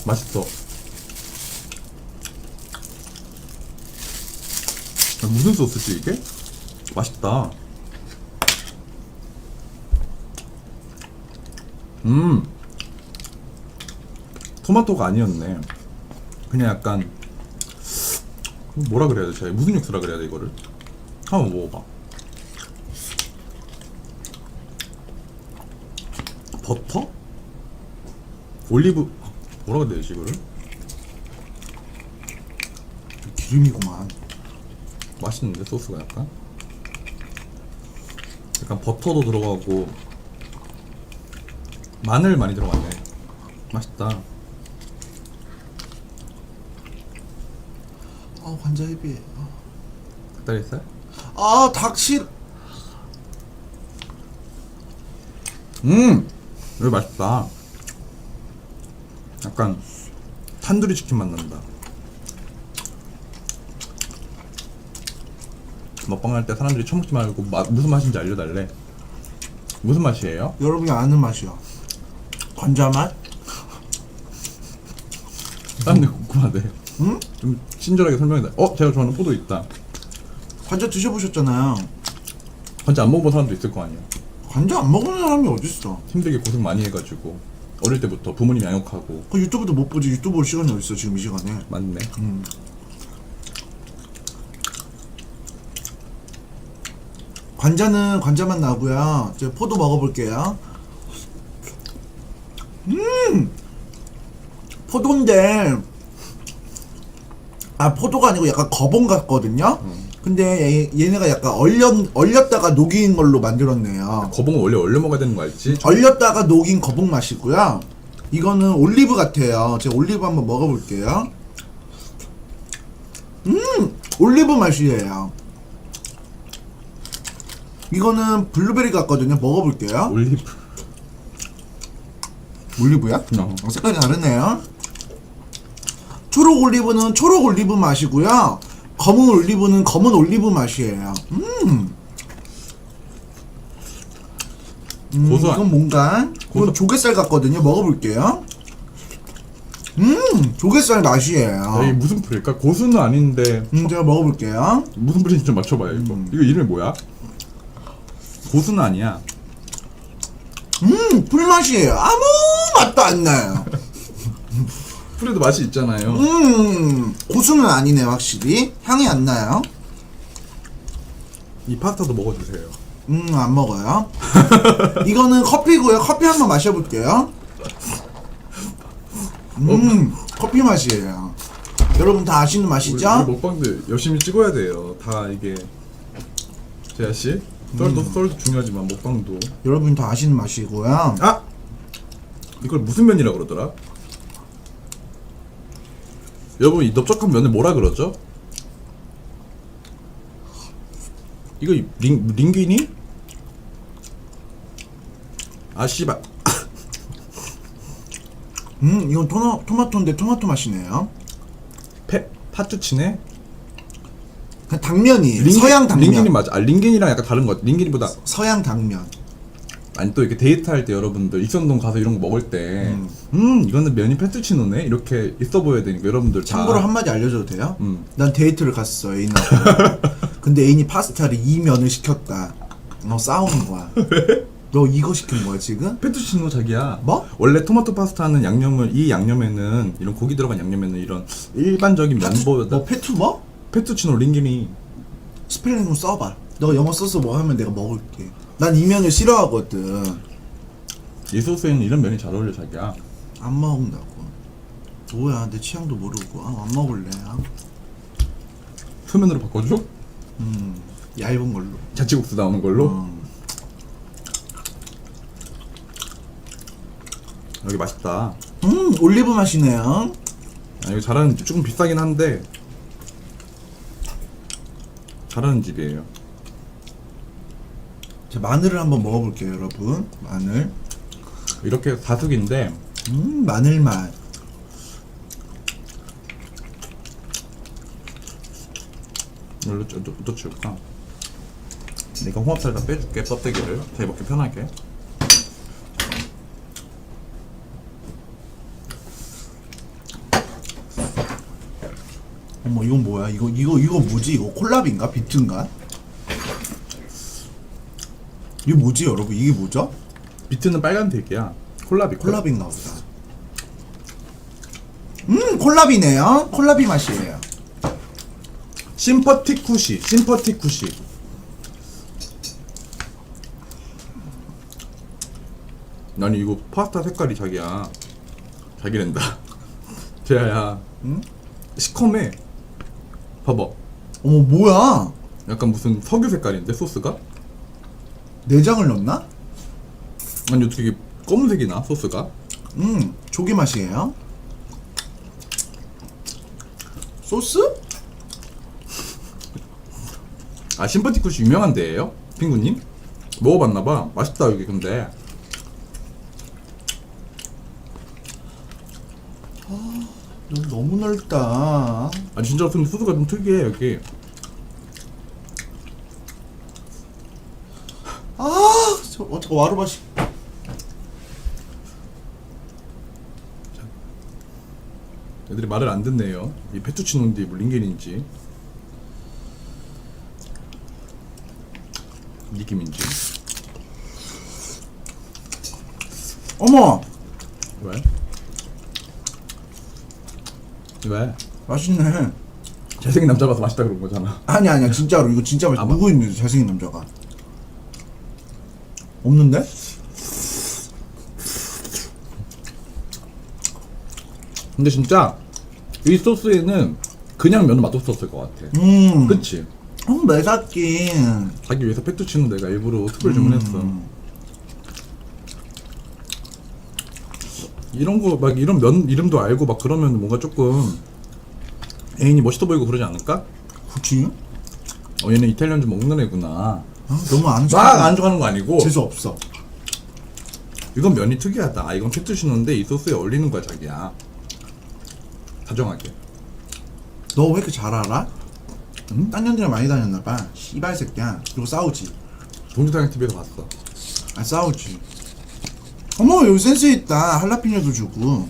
맛있어. 무슨 소스지 이게? 맛있다. 토마토가 아니었네. 그냥 약간 뭐라 그래야 돼? 무슨 육수라 그래야 돼 이거를? 한번 먹어봐. 버터? 올리브 뭐라 그래야 되지 이거를? 기름이구만. 맛있는데 소스가 약간 버터도 들어가고 마늘 많이 들어갔네. 맛있다. 관자입이. 닭다리살? 닭실. 이거 맛있다. 약간 탄두리 치킨 맛 난다. 먹방 할 때 사람들이 처먹지 말고 무슨 맛인지 알려달래. 무슨 맛이에요? 여러분이 아는 맛이요. 관자 맛? 사람들이 궁금하대. 응? 좀 친절하게 설명해달래. 제가 좋아하는 포도 있다. 관자 드셔보셨잖아요. 관자 안 먹어본 사람도 있을 거 아니야. 관자 안 먹는 사람이 어딨어. 힘들게 고생 많이 해가지고 어릴 때부터 부모님 양육하고. 그 유튜브도 못 보지. 유튜브 볼 시간이 어딨어 지금 이 시간에. 맞네. 관자는 관자만 나고요. 이제 포도 먹어볼게요. 포도인데 포도가 아니고 약간 거봉 같거든요. 근데 얘네가 약간 얼렸다가 녹인 걸로 만들었네요. 거봉은 원래 얼려 먹어야 되는 거 알지? 얼렸다가 녹인 거봉 맛이고요. 이거는 올리브 같아요. 제가 올리브 한번 먹어볼게요. 올리브 맛이에요. 이거는 블루베리 같거든요. 먹어볼게요. 올리브. 올리브야? 색깔이 다르네요. 초록 올리브는 초록 올리브 맛이고요. 검은 올리브는 검은 올리브 맛이에요. 고소한. 이건 뭔가? 이건 조갯살 같거든요. 먹어볼게요. 조갯살 맛이에요. 이게 무슨 풀일까? 고수는 아닌데 제가 먹어볼게요. 무슨 풀인지 좀 맞춰봐요 이거. 이거 이름이 뭐야? 고수는 아니야. 풀맛이에요. 아무 맛도 안 나요. 풀에도 맛이 있잖아요. 고수는 아니네 확실히. 향이 안 나요. 이 파스타도 먹어주세요. 안 먹어요. 이거는 커피고요. 커피 한번 마셔볼게요. 커피 맛이에요. 여러분 다 아시는 우리 맛이죠? 먹방도 열심히 찍어야 돼요. 다 이게 재하씨? 썰도 중요하지만 먹방도. 여러분 다 아시는 맛이고요. 이걸 무슨 면이라 그러더라? 여러분 이 넓적한 면을 뭐라 그러죠? 이거 링귀니? 씨발. 이건 토마토인데 토마토 맛이네요. 파투치네? 그냥 당면이에요. 서양 당면. 링기니 맞아. 링기니랑 약간 다른 것 같아. 링기니보다. 서양 당면. 아니 또 이렇게 데이트할 때 여러분들 익선동 가서 이런 거 먹을 때 이거는 면이 페투치노네? 이렇게 있어 보여야 되니까 여러분들 참고로 다 한마디 알려줘도 돼요? 난 데이트를 갔어 애인하고. 근데 애인이 파스타를 이 면을 시켰다. 싸우는 거야. 너 이거 시킨 거야 지금? 페투치노 자기야. 뭐? 원래 토마토 파스타는 양념을 이 양념에는 이런 고기 들어간 양념에는 이런 일반적인 면보다 페투 뭐? 페투치노 링기니. 스펠링 좀 써봐. 너 영어 써서 뭐 하면 내가 먹을게. 난 이 면을 싫어하거든. 이 소스에는 이런 면이 잘 어울려 자기야. 안 먹는다고. 뭐야 내 취향도 모르고. 안 먹을래. 소면으로 바꿔줘? 얇은 걸로. 자치국수 나오는 걸로? 여기 맛있다. 올리브 맛이네요. 이거 잘하는 집 조금 비싸긴 한데 잘하는 집이에요. 자, 마늘을 한번 먹어볼게요 여러분. 마늘. 이렇게 사숙인데 마늘 맛. 이걸로 또 치울까? 내가 홍합살 다 빼줄게. 껍데기를 잘 먹기 편하게. 어머 이건 뭐야? 이거 뭐지? 이거 콜라비인가? 비트인가? 이게 뭐지 여러분? 이게 뭐죠? 비트는 빨간색이야. 콜라비. 콜라비인가 보다. 콜라비네요. 콜라비 맛이에요. 심퍼티쿠시. 아니 이거 파스타 색깔이 자기랜다. 제아야. 응? 시커매. 봐봐. 어머 뭐야? 약간 무슨 석유 색깔인데 소스가? 내장을 넣나? 아니 어떻게 이게 검은색이 나 소스가? 조개 맛이에요. 소스? 아 심퍼티쿠시 유명한 데예요? 핑구님? 먹어봤나봐. 맛있다 여기 근데. 여기 너무 넓다. 아 진짜 근데 소스가 좀 특이해 여기. 저거 와르바시. 애들이 말을 안 듣네요. 이 페투치노인지 물링겐인지 느낌인지. 어머 왜? 왜? 맛있네. 잘생긴 남자 봐서 맛있다 그런 거잖아. 아니야 진짜로 이거 진짜 맛있어. 누구 있는데 잘생긴 남자가 없는데? 근데 진짜 이 소스에는 그냥 면은 맛없었을 것 같아. 그치? 매사끼. 자기 위해서 페투치노 내가 일부러 특별 주문했어. 이런 거 막 이런 면 이름도 알고 막 그러면 뭔가 조금 애인이 멋있어 보이고 그러지 않을까? 그치? 얘는 이탈리안 좀 먹는 애구나. 너무 안 막 안 좋아하는 거 아니고 재수 없어. 이건 면이 특이하다. 아 이건 페투치노인데 이 소스에 어울리는 거야 자기야. 다정하게. 너 왜 이렇게 잘 알아? 응? 딴 년들이랑 많이 다녔나봐. 씨발 새끼야. 그리고 싸우지. 동주타양 TV에서 봤어. 아 싸우지. 어머 여기 센스 있다. 할라피뇨도 주고.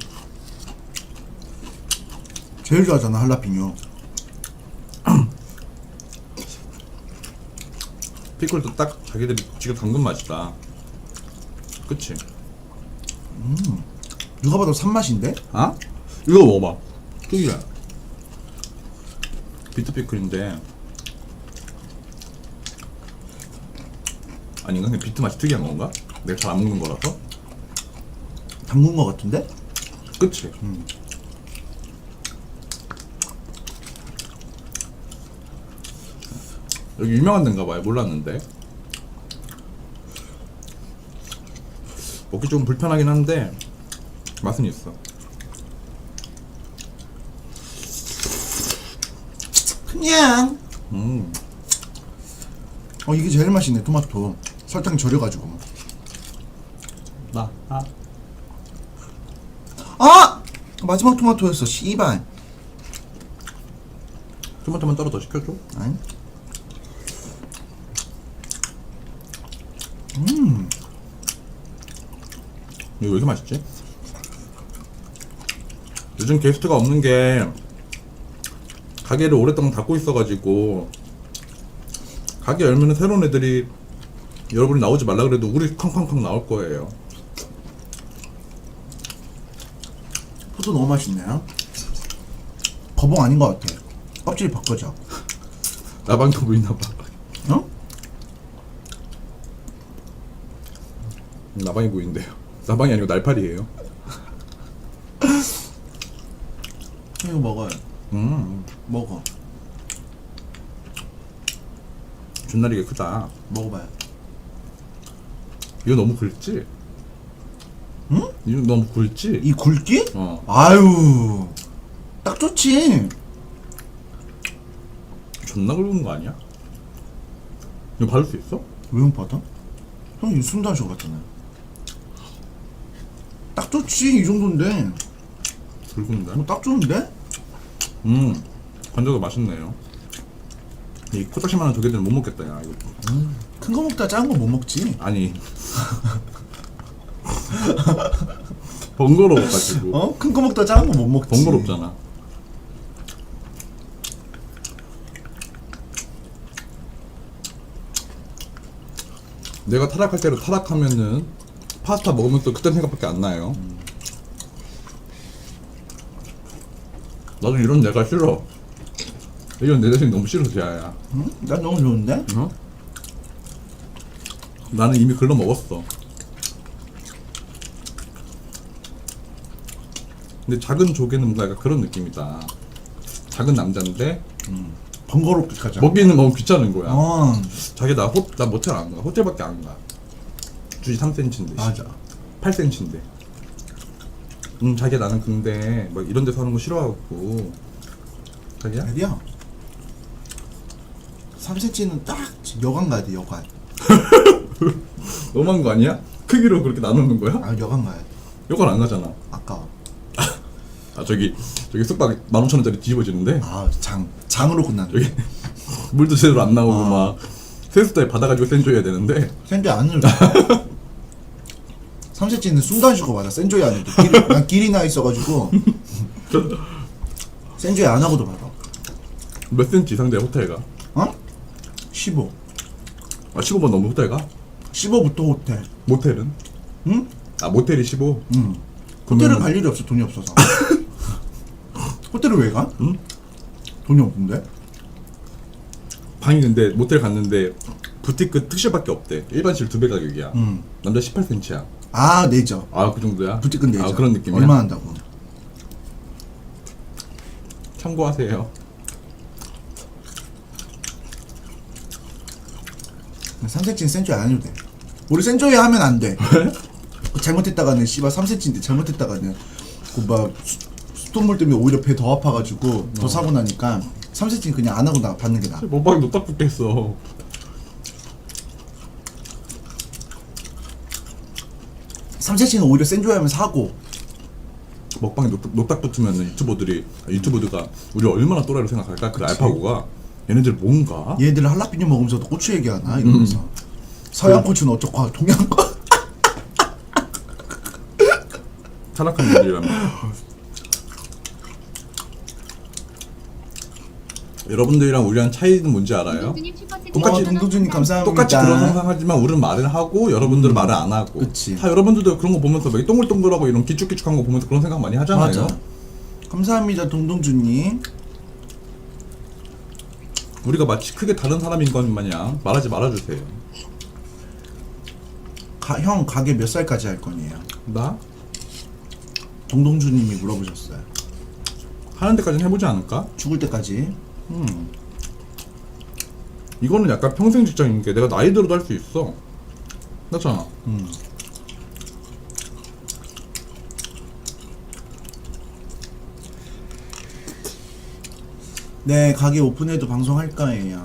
제일 좋아하잖아 할라피뇨. 피클도 딱 자기들이 지금 담근 맛이다. 그치? 누가 봐도 산맛인데? 아? 이거 먹어봐. 특이해. 비트 피클인데 아닌가? 그냥 비트 맛이 특이한 건가? 내가 잘 안 먹는 거라서? 담근 거 같은데? 그치? 여기 유명한 데인가 봐요. 몰랐는데. 먹기 좀 불편하긴 한데 맛은 있어. 그냥. 음. 이게 제일 맛있네. 토마토 설탕 절여가지고. 마지막 토마토였어. 씨발. 토마토만 따로 더 시켜줘. 아니? 이거 왜 이렇게 맛있지? 요즘 게스트가 없는 게 가게를 오랫동안 닫고 있어가지고 가게 열면은 새로운 애들이 여러분이 나오지 말라 그래도 우리 쾅쾅쾅 나올 거예요. 포도 너무 맛있네요. 거봉 아닌 것 같아. 껍질이 벗겨져. 나방도 보이나봐. 어? 나방이 보이는데요. 나방이 아니고 날파리예요. 이거 먹어요. 먹어. 존나리게 크다. 먹어봐요. 이거 너무 굵지? 응? 이거 너무 굵지? 이 굵기? 어. 아유. 딱 좋지. 존나 굵은 거 아니야? 이거 받을 수 있어? 왜 못 받아? 형 이거 순단쇼 같잖아. 딱 좋지. 이 정도인데. 굵은데? 딱 좋은데? 관자가 맛있네요. 이 코딱지만한 조개들은 못 먹겠다 야 이거. 큰 거 먹다 작은 거 못 먹지. 아니 번거로워가지고. 큰 거 먹다 작은 거 못 먹지. 번거롭잖아. 내가 타락할 대로 타락하면은 파스타 먹으면 또 그딴 생각밖에 안 나요. 나도 이런 내가 싫어. 이런 내 자신이 너무 싫어, 지아야. 응? 난 너무 좋은데? 어? 나는 이미 글러 먹었어. 근데 작은 조개는 뭔가 약간 그런 느낌이다. 작은 남자인데 번거롭게 가자. 먹기는 너무 귀찮은 거야. 어, 나 모텔 안 가. 호텔밖에 안 가. 주위 3cm인데. 맞아. 8cm인데. 자기야 나는 근데 막 이런 데서 하는 거 싫어하고. 자기야? 자기야 3cm는 딱 여관 가야 돼. 여관. 너무한 거 아니야? 크기로 그렇게 나누는 거야? 아, 여관 가야 돼. 이건 안 가잖아. 아까워. 아 저기 숙박 15,000원짜리 뒤집어지는데 아, 장으로 끝나는. 저기 물도 제대로 안 나오고 아. 막 세숫다에 받아가지고 센조해야 되는데 센조이 안을 3cm는 숨도 안 쉬고 맞아. 센조이 안 해도 난 길이 나 있어가지고 센조이 안 하고도 받아. 몇 센치 이상 돼 호텔 가? 어? 15. 아 15번 넘으면 호텔 가? 15부터 호텔. 모텔은? 응? 아 모텔이 15? 응. 호텔을 갈 일이 없어. 돈이 없어서. 호텔을 왜 가? 응? 돈이 없는데? 방이 근데 모텔 갔는데 부티크 특실밖에 없대. 일반실 2배 가격이야. 응. 남자 18cm야. 아, 내죠. 아 그 정도야? 부티크 내죠. 아 그런 느낌이야? 얼마 한다고? 참고하세요. 삼 cm는 센조이 안 해도 돼. 우리 센조이 하면 안 돼. 잘못했다가는 씨발 3cm인데 잘못했다가는 그 막 수돗물 때문에 오히려 배 더 아파가지고 더 사고 나니까 3cm는 그냥 안 하고 나 받는 게 나아. 먹방이 노딱 붙겠어. 3cm는 오히려 센조이 하면 사고. 먹방에 노딱 붙으면 유튜버들가 우리 얼마나 또라이로 생각할까? 그 알파고가 얘네들 뭔가? 얘네들 할라피뇨 먹으면서도 고추 얘기하나 이러면서. 서양 고추는 어쩌고 동양 거. 타락한 애들이라면. 여러분들이랑 우리랑 차이는 뭔지 알아요? 고마워 동동주님 감사합니다. 똑같이 그런 상상하지만 우리는 말을 하고 여러분들은 말을 안 하고. 그치. 다 여러분들도 그런 거 보면서 막 동글동글하고 이런 기쭉기쭉한 거 보면서 그런 생각 많이 하잖아요. 맞아. 감사합니다 동동주님. 우리가 마치 크게 다른 사람인 것 마냥 말하지 말아주세요. 형 가게 몇 살까지 할 거니에요? 나? 동동주님이 물어보셨어요. 하는 데까지는 해보지 않을까? 죽을 때까지. 이거는 약간 평생 직장인 게 내가 나이 들어도 할 수 있어. 맞잖아. 네, 가게 오픈해도 방송할 거예요.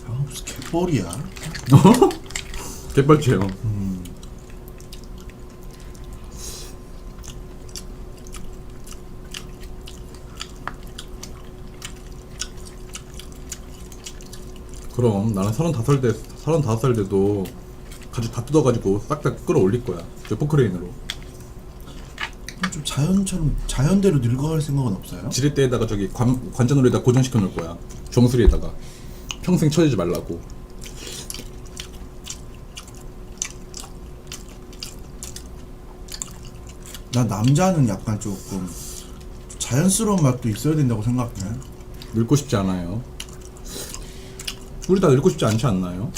아, 무슨 개뻘이야. 개뻘치예요. 그럼 나는 35살 돼도 가죽 다 뜯어가지고 싹 다 끌어올릴 거야. 저 포크레인으로. 좀 자연대로 늙어갈 생각은 없어요? 지렛대에다가 저기 관자놀이에다 고정시켜 놓을 거야. 정수리에다가. 평생 쳐지지 말라고. 나 남자는 약간 조금 자연스러운 맛도 있어야 된다고 생각해. 늙고 싶지 않아요. 우리 다 늙고 싶지 않지 않나요?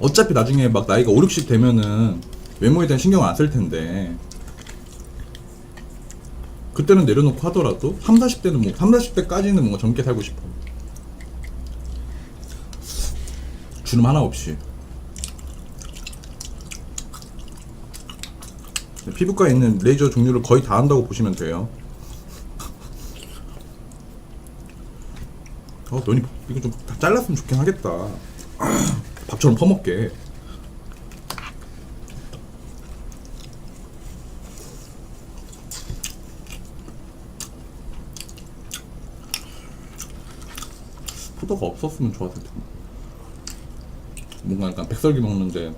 어차피 나중에 막 나이가 5, 60 되면은 외모에 대한 신경을 안 쓸 텐데 그때는 내려놓고 하더라도 3, 40대는 뭐 3, 40대까지는 뭔가 젊게 살고 싶어. 주름 하나 없이. 피부과에 있는 레이저 종류를 거의 다 한다고 보시면 돼요. 너니 이거 좀 다 잘랐으면 좋긴 하겠다. 밥처럼 퍼먹게. 포도가 없었으면 좋았을 텐데. 뭔가 약간 백설기 먹는데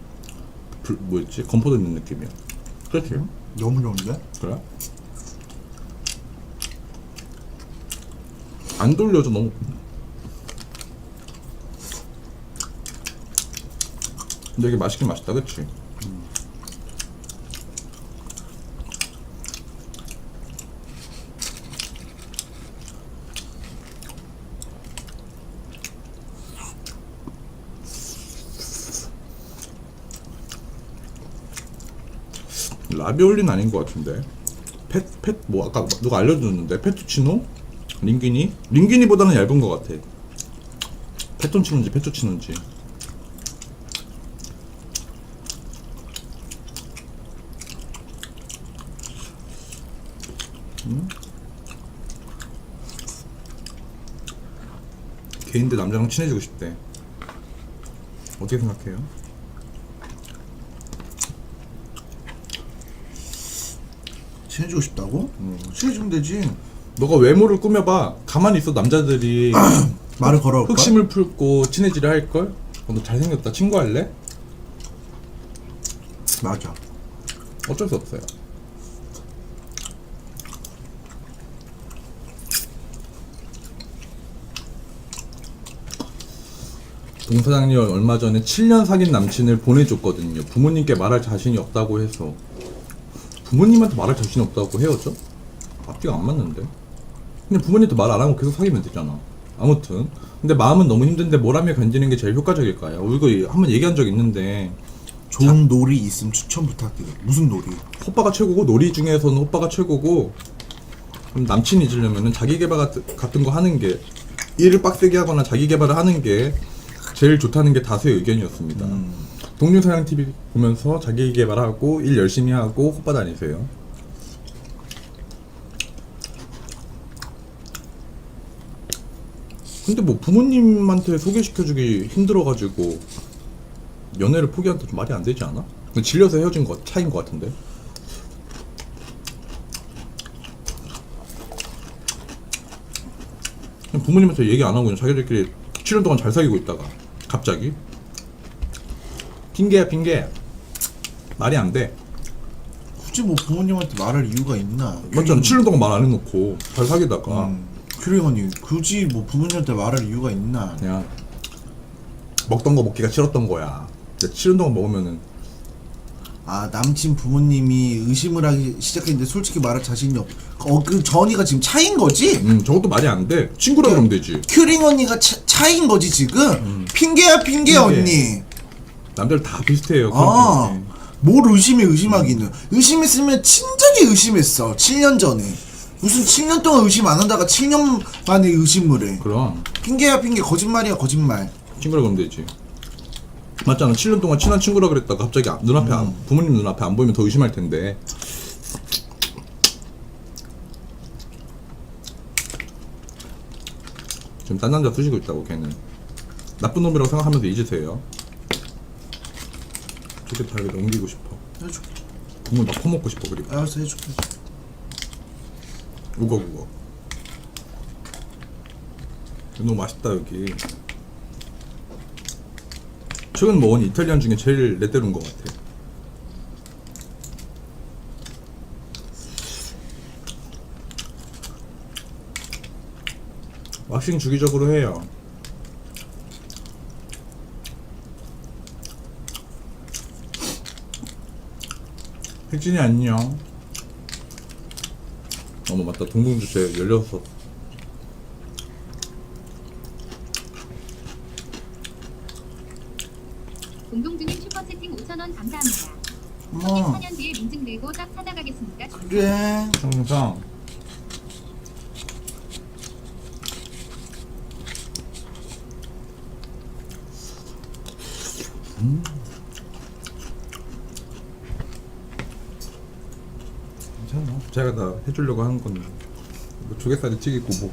뭐였지? 건포도 있는 느낌이야. 그렇지? 너무 좋은데? 그래? 안 돌려줘 너무. 근데 이게 맛있긴 맛있다, 그치? 라비올리는 아닌 것 같은데. 뭐 아까 누가 알려줬는데 페투치노? 링기니보다는 얇은 것 같아. 페톤치노인지 페투치노인지. 걔인데 남자랑 친해지고 싶대. 어떻게 생각해요? 친해지고 싶다고? 친해지면 되지. 너가 외모를 꾸며봐. 가만히 있어 남자들이 말을 걸어올까? 흑심을 풀고 친해지려 할걸? 너 잘생겼다 친구할래? 맞아. 어쩔 수 없어요. 동사장님 얼마 전에 7년 사귄 남친을 보내줬거든요. 부모님께 말할 자신이 없다고 해서. 부모님한테 말할 자신이 없다고 헤어져? 앞뒤가 안 맞는데? 근데 부모님한테 말 안 하고 계속 사귀면 되잖아. 아무튼 근데 마음은 너무 힘든데 뭘 하며 견디는 게 제일 효과적일까요? 이거 한번 얘기한 적 있는데 좋은 놀이 있으면 추천 부탁드려. 무슨 놀이? 호빠가 최고고, 놀이 중에서는 호빠가 최고고, 그럼 남친 잊으려면은 자기개발 같은 거 하는 게, 일을 빡세게 하거나 자기개발을 하는 게 제일 좋다는 게 다수의 의견이었습니다. 동료사냥TV 보면서 자기개발하고 일 열심히 하고 호빠 다니세요. 근데 뭐 부모님한테 소개시켜주기 힘들어가지고 연애를 포기한다 좀 말이 안 되지 않아? 질려서 헤어진 거 차이인 것 같은데. 그냥 부모님한테 얘기 안 하고 그냥 자기들끼리 7년 동안 잘 사귀고 있다가 갑자기 핑계야 핑계. 말이 안 돼. 굳이 뭐 부모님한테 말할 이유가 있나? 맞잖아. 7년 동안 말 안 해놓고 잘 사귀다가 큐링 언니 굳이 뭐 부모님한테 말할 이유가 있나? 그냥 먹던 거 먹기가 싫었던 거야. 근데 7년 동안 먹으면은 아 남친 부모님이 의심을 하기 시작했는데 솔직히 말할 자신이 없. 그 전이가 지금 차인 거지? 저것도 말이 안 돼. 친구라 그러면 되지. 큐링 언니가 차인 거지 지금? 핑계야 핑계 언니. 남들 다 비슷해요. 아, 그런 뭘 의심하기는. 의심했으면 친절히 의심했어 7년 전에. 무슨 7년 동안 의심 안 하다가 7년 만에 의심을 해. 그럼 핑계야 핑계. 거짓말이야 거짓말. 친구라 그러면 되지. 맞잖아. 7년 동안 친한 친구라 그랬다가 갑자기 눈앞에 부모님 눈앞에 안 보이면 더 의심할 텐데. 지금 딴 남자 쑤시고 있다고 걔는. 나쁜 놈이라고 생각하면서 잊으세요. 저게 다 여기 넘기고 싶어. 해줄게. 국물 막 퍼먹고 싶어. 그리고 알았어 해줄게. 우거 너무 맛있다 여기. 최근 먹은 이탈리안 중에 제일 내때려인 것 같아. 왁싱 주기적으로 해요. 혜진이 안녕. 어머 맞다. 동동주제 열려서. 동동주님 슈퍼채팅 5,000원 감사합니다. 어머 4년 뒤에 민증 들고 딱 찾아가겠습니다. 그래. 항상 괜찮아. 제가 다 해주려고 하는 건데 뭐 조개살이 튀기고 뭐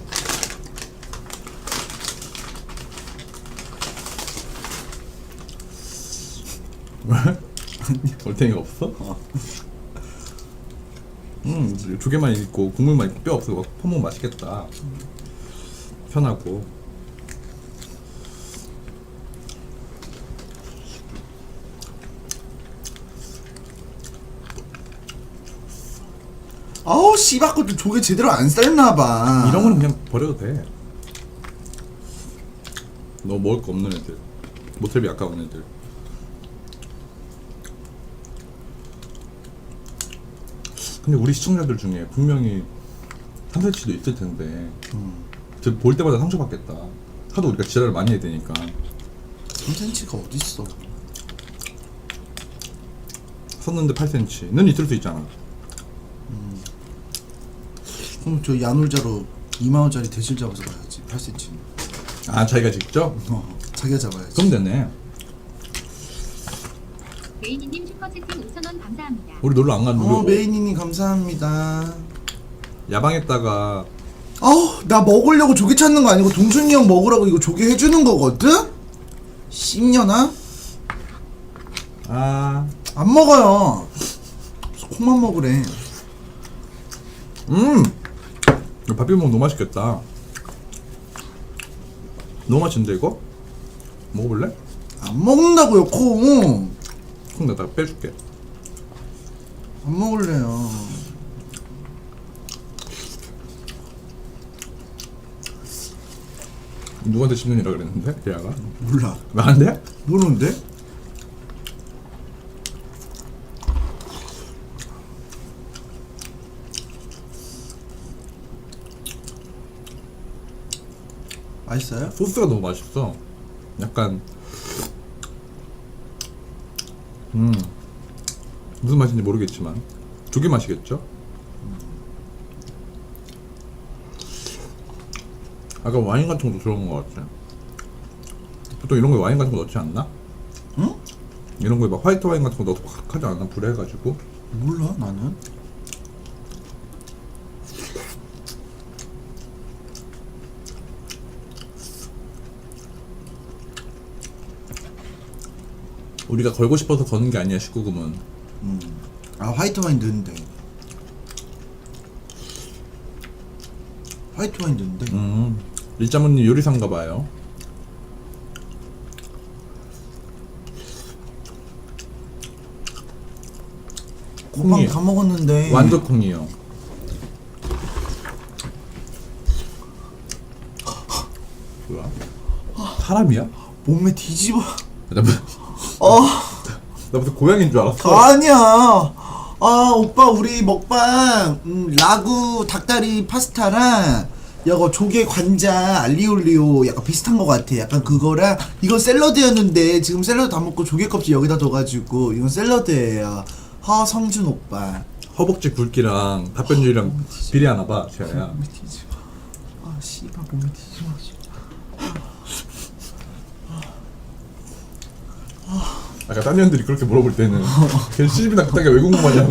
얼탱이가 없어? 조개만 있고 국물만 있고 뼈 없어. 막 퍼먹으면 맛있겠다. 편하고. 아우 씨발 것도 조개 제대로 안 삶나봐. 이런 거는 그냥 버려도 돼. 너무 먹을 거 없는 애들, 모텔비 아까운 애들. 근데 우리 시청자들 중에 분명히 삼세치도 있을 텐데 볼 때마다 상처받겠다. 하도 우리가 지랄을 많이 해야 되니까. 3cm가 어딨어. 섰는데 8cm는 있을 수 있잖아. 그럼 저 야놀자로 2만원짜리 대실 잡아서 가야지. 8cm. 아, 자기가 직접? 자기가 잡아야지. 그럼 되네. 메이니님 슈퍼채팅 5,000원 감사합니다. 우리 놀러 안 갔는데 메이니님 감사합니다. 야방했다가 나 먹으려고 조개 찾는 거 아니고 동순이 형 먹으라고 이거 조개 해주는 거거든? 씹려나? 아, 안 먹어요. 콩만 먹으래. 이거 밥 비벼 먹으면 너무 맛있겠다. 너무 맛있는데 이거? 먹어볼래? 안 먹는다고요, 콩. 콩 내가 빼줄게. 안 먹을래요. 누구한테 10년이라 그랬는데? 걔야가? 몰라. 나한테? 모르는데? 맛있어요? 소스가 너무 맛있어. 약간 무슨 맛인지 모르겠지만 조개 맛이겠죠? 아까 와인 같은 것도 들어간 것 같아. 보통 이런 거에 와인 같은 거 넣지 않나? 응? 이런 거에 막 화이트 와인 같은 거 넣어서 확 하지 않나? 불에 해가지고. 몰라, 나는. 우리가 걸고 싶어서 거는 게 아니야, 19금은. 화이트 와인 넣는데. 화이트 와인 넣는데. 일자모님 요리사인가 봐요. 콩빵 콩이에요. 다 먹었는데. 완전 콩이요. 뭐야? 사람이야? 몸에 뒤집어. 나 무슨 고양이인 줄 알았어. 아니야. 오빠 우리 먹방 라구 닭다리 파스타랑 이거 조개 관자 알리올리오 약간 비슷한 거 같아. 약간 그거랑 이건 샐러드였는데 지금 샐러드 다 먹고 조개 껍질 여기다 둬가지고 이건 샐러드예요. 성준 오빠. 허벅지 굵기랑 답변율이랑 비례하나 봐, 제아야. 몸에 뒤집어. 씨발 몸에 뒤집어. 아까 딴 년들이 그렇게 물어볼 때는 걔 시집이나 그딴 게 왜 궁금하냐고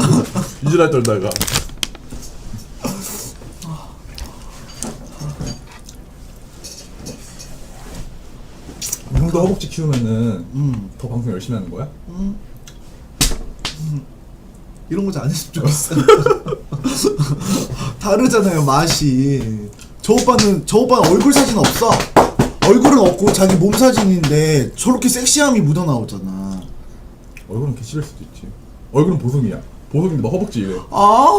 이지랄 떨다가. 형도 허벅지 키우면은 더 방송 열심히 하는 거야? 이런 거 잘 안 했으면 좋겠어. 다르잖아요 맛이. 저 오빠는 얼굴 사진 없어. 얼굴은 없고 자기 몸 사진인데 저렇게 섹시함이 묻어나오잖아. 얼굴은 개씹을 수도 있지. 얼굴은 보송이야. 보송인데 뭐 허벅지 이래.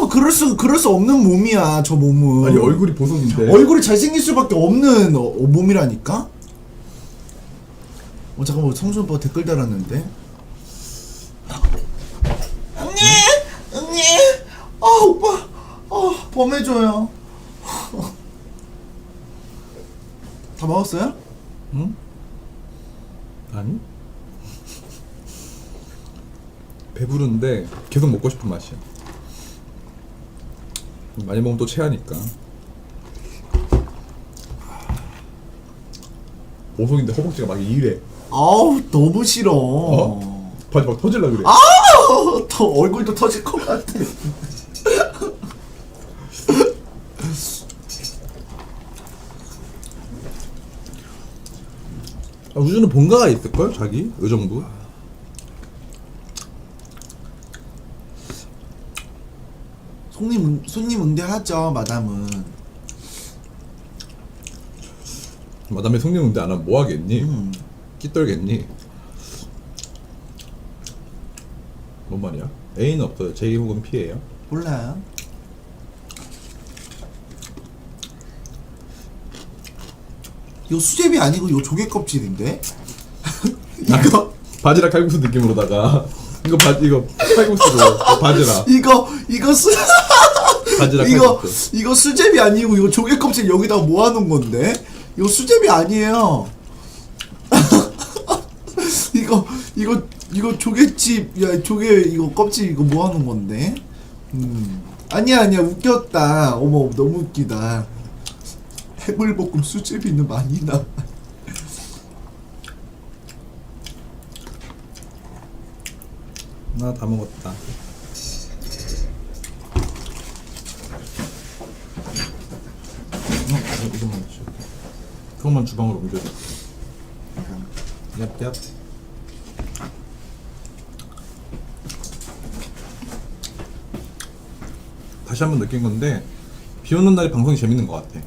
그럴 수 없는 몸이야 저 몸은. 아니 얼굴이 보송인데. 얼굴이 잘생길 수밖에 없는 몸이라니까. 잠깐만 성준 오빠가 댓글 달았는데. 응님 오빠 범해줘요. 다 먹었어요? 응? 아니? 배부른데 계속 먹고 싶은 맛이야. 많이 먹으면 또 체하니까. 보송인데 허벅지가 막 이래. 너무 싫어. 바지 막 터질라 그래. 더 얼굴도 터질 것 같아. 우주는 본가가 있을걸? 자기? 의정부? 손님 응대하죠 마담은. 마담에 성년운대 안 하면 뭐 하겠니? 끼떨겠니? 뭔 말이야? A는 없어요. J 혹은 P예요. 몰라요. 이거 수제비 아니고 이거 조개 껍질인데? 이거 바지락 칼국수 느낌으로다가 이거 칼국수로 바지락 이거 바지락 이거 칼국수. 이거 수제비 아니고 이거 조개 껍질 여기다 모아놓은 건데? 이거 수제비 아니에요. 이거 조개집 야 조개 이거 껍질 이거 모아놓은 건데? 아니야 웃겼다. 어머 너무 웃기다. 해물볶음 수제비는 많이 나. 나 다 먹었다. 이것만 주세요. 그것만 주방으로 옮겨줘. 얍얍. 다시 한번 느낀 건데 비 오는 날이 방송이 재밌는 것 같아.